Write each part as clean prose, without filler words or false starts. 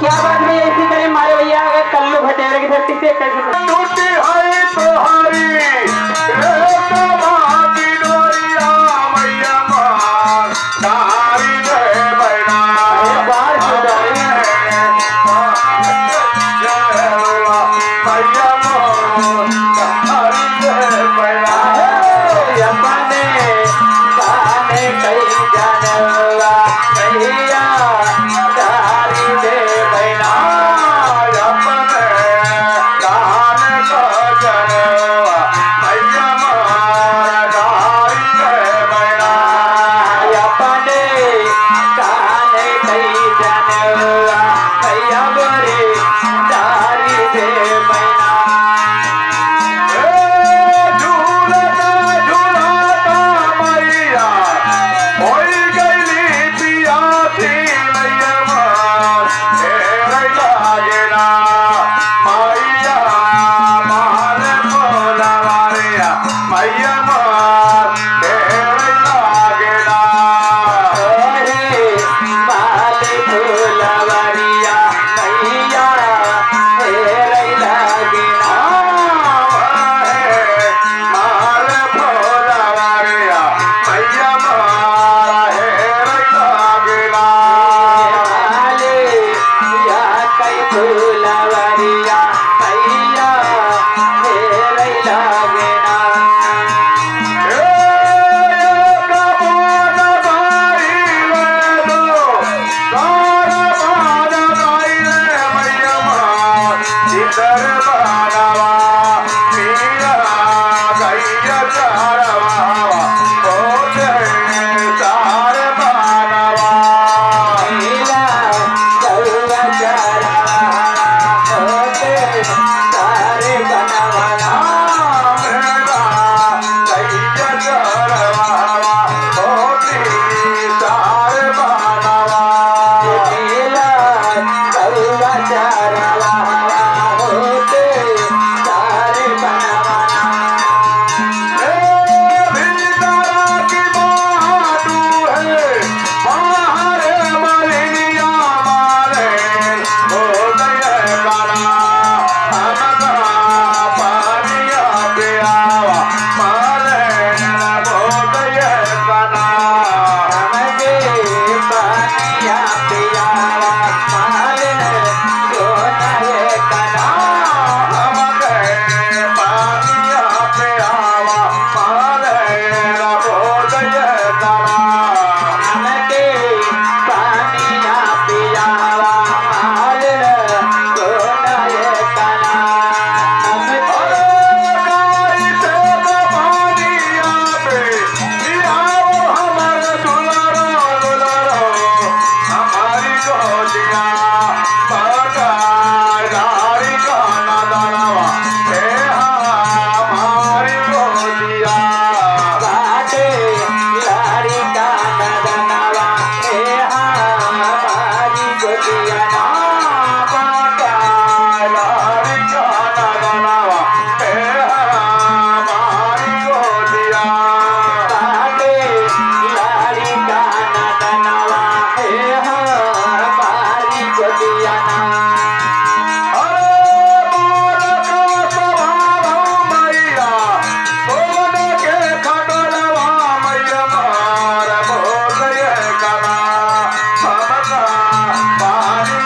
क्या बात में ऐसी करे मारे भैया कल्लू भटेरे की धरती से कैसे टूटी है तोहारी रे तबाकी डोरिया मैया मार तारी रे बैना बाहर क्यों जा रही है मैया मार तारी रे बैना अपने गाने कई जानवा भैया तारी दे बैना अपने गाने का जनवा मैया मार तारी रे बैना अपने गाने कई जानवा भैया गोरे तारी दे बैना झूलता झूलता मैया होई गईली पिया थी मैया मार तेरे लागेला मैया मार बोला मारिया मैया मार तेरे लागेला माल फूलवरिया मैया हेरै लागिना मार भोला मारिया मैया मार हेरे लागेला माले या कई फूलवरिया मैया हेरै लागिना नीला गौवा चरा होते सारे बनवाना नीला गौवा चरा होते सारे बनवाना नमके पानिया पियावा मालिन सोना ये कना नमके पानिया पियावा मालिन सोना ये कना नमके बाटे लारी का नदनवा ए हमारी गोदिया बाटे लारी का नदनवा ए हमारी गोदिया पानी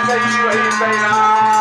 वही सही राम